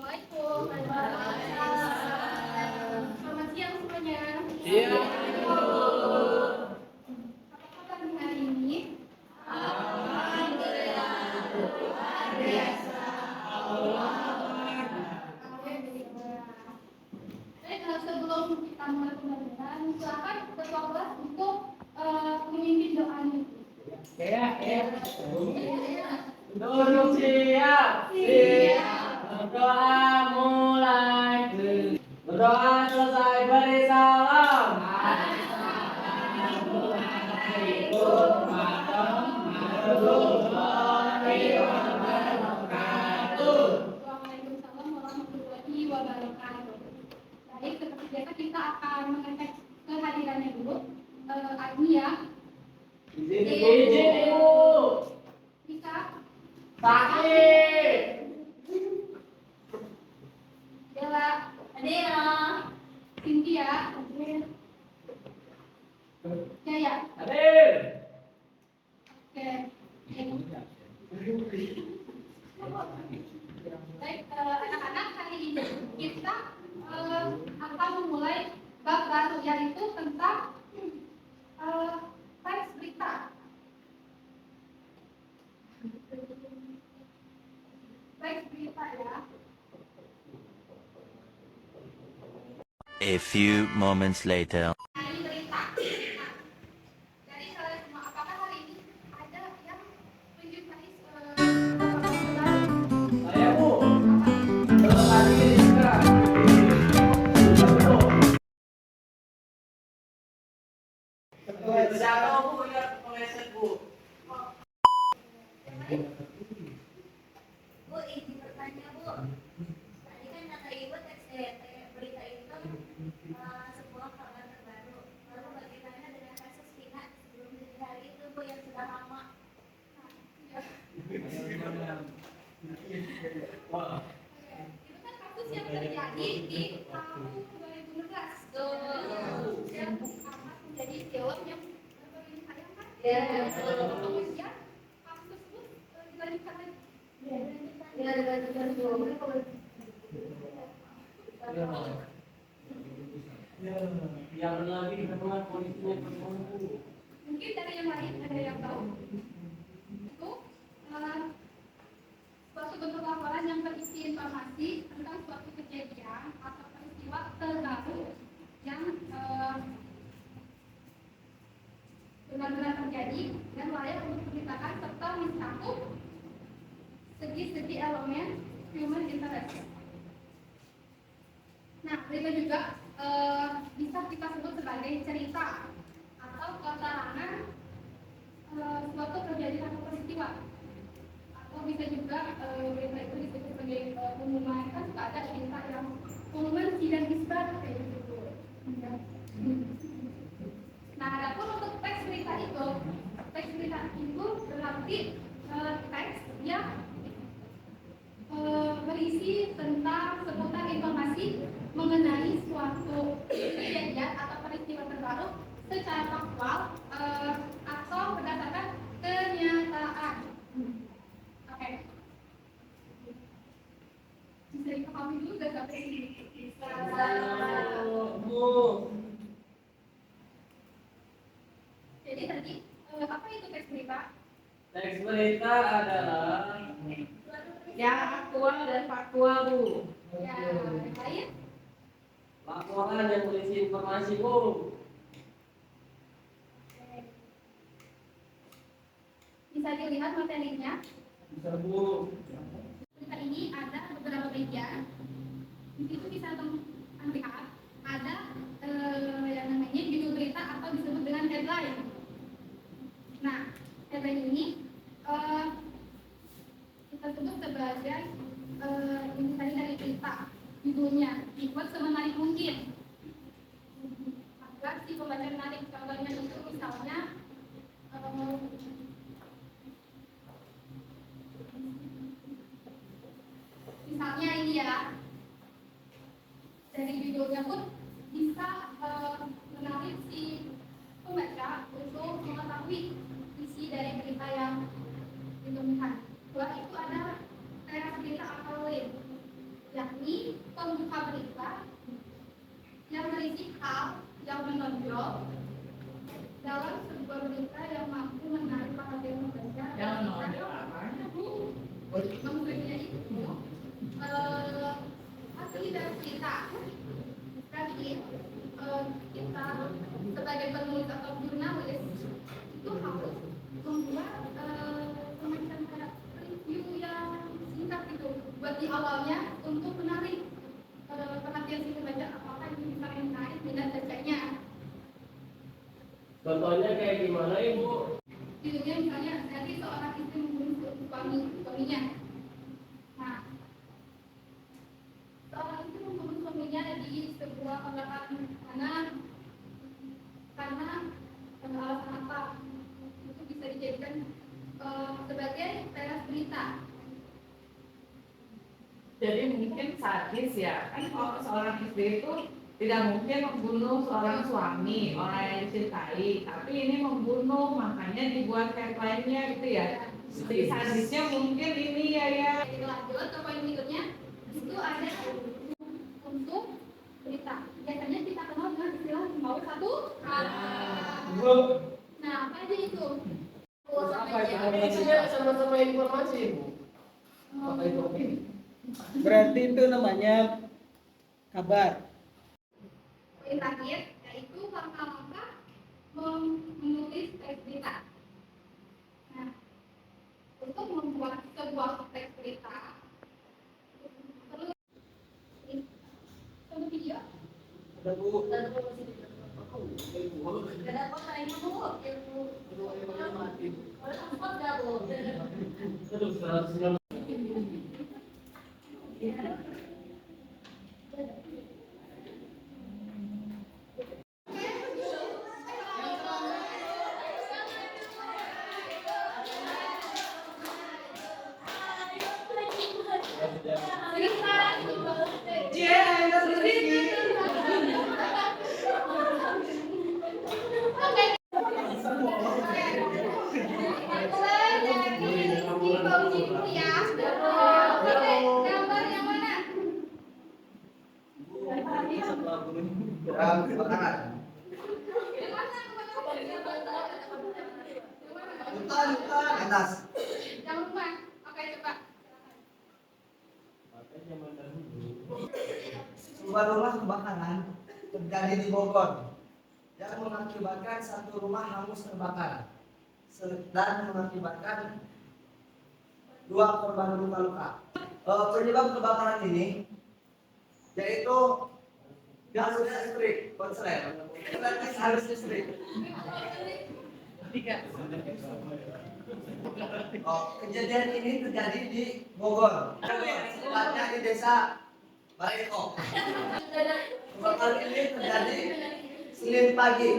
Assalamualaikum. Selamat siang semuanya. Siang. Apa kabar hari ini? Sebelum kita mulai pembelajaran, silakan ketua kelas untuk memimpin doanya. Duduk siap. Berdoa mulai. Berdoa selesai beri salam. Waalaikumsalam warahmatullahi wabarakatuh. Baik, seperti biasa kita akan mengecek kehadirannya dulu. Agni ya. Izin Ibu. Bisa. Sakit. Bella. Adela. Cynthia. Jaya. Hadir. Oke. Baik, anak-anak, hari ini kita akan memulai bab baru, yaitu tentang teks berita. Teks berita ya. A few moments later. Hari berita. Nah, dari kalian semua, apakah hari ini ada yang menjumpai Saya Bu. apa? Hadir sekarang. Jatuh Bu, ya kepleset Bu. Bu, izin bertanya Bu. Tadi kan kata Ibu teks berita itu sebuah kabar terbaru. Lalu bagaimana dengan kasus Vina sebelum 7 hari itu Bu yang sudah lama? Itu kan kasus yang terjadi di tahun 2016. Yang amat menjadi film yang berbagi sayang kan? Kemudian kasus tersebut dilanjutkan lagi. Yang lagi ketemu polisinya ketemu Bu. Mungkin dari yang lain ada yang tahu. Itu suatu bentuk laporan yang berisi informasi tentang suatu kejadian atau peristiwa terbaru yang benar-benar terjadi dan layak untuk diberitakan serta mencakup segi-segi elemen human interest. Nah, berita juga bisa kita sebut sebagai cerita atau keterangan suatu kejadian atau peristiwa. Atau bisa juga berita itu disebut sebagai pengumuman. Kan suka ada cerita yang pengumuman sidang isbat kayak gitu. Nah, adapun untuk teks berita itu berarti teks yang berisi tentang seputar informasi mengenai suatu kejadian atau peristiwa terbaru secara faktual atau berdasarkan kenyataan. Oke. Bisa dipahami dulu gak sampai sini? Bisa. Bu. Jadi tadi apa itu teks berita? Teks berita adalah yang aktual dan faktual Bu. Ya, yang lain? Laporan yang berisi informasi Bu. Bisa dilihat materinya. Bisa Bu. Berita ini ada beberapa media. Di situ bisa teman lihat ada yang namanya judul berita atau disebut dengan headline. Nah, headline ini kita sebut sebagai inti dari berita. Judulnya dibuat semenarik mungkin agar si pembaca menarik. Contohnya itu misalnya misalnya ini ya, dari judulnya pun bisa menarik si pembaca untuk mengetahui isi dari berita yang ditemukan. Itu ada berita atau link, yakni berisi hal yang menonjol dalam sebuah berita yang mampu menarik perhatian pembaca. Yang menonjol apa? Maksudnya itu asli dari cerita. Berarti kita sebagai penulis atau jurnalis itu harus membuat semacam kayak review yang singkat gitu buat di awalnya untuk menarik perhatian si pembaca, apakah ini bisa menarik minat bacanya. Contohnya kayak gimana Ibu? Judulnya misalnya dari seorang istri membunuh suaminya. Nah, seorang istri membunuh suaminya di sebuah kontrakan karena alasan apa? Itu bisa dijadikan sebagai teras berita. Jadi mungkin sadis ya, kan kalau seorang istri itu tidak mungkin membunuh seorang suami, orang yang dicintai, tapi ini membunuh, makanya dibuat tagline-nya gitu ya. Jadi sadisnya mungkin ini ya. Jadi lanjut ke poin berikutnya, itu ada untuk berita. Biasanya kita kenal dengan istilah membawa satu arah. Ibu, Nah, apa aja itu? apa itu? Ini isinya sama-sama informasi Ibu. Apa itu opini? Berarti itu namanya kabar. Poin terakhir yaitu langkah-langkah menulis teks berita. Nah, untuk membuat sebuah teks berita perlu video. Ada Bu. Ada kota ini Bu. Transport nggak Bu? Aduh, 190. Gambar yang mana? Atas. Yang rumah. Oke, coba. Sebuah rumah kebakaran terjadi di Bogor yang mengakibatkan satu rumah hangus terbakar dan mengakibatkan 2 korban luka-luka. Penyebab kebakaran ini yaitu gas listrik konslet. Harus listrik. Kejadian ini terjadi di Bogor, tepatnya di desa Bareko. Kebakaran ini terjadi Senin pagi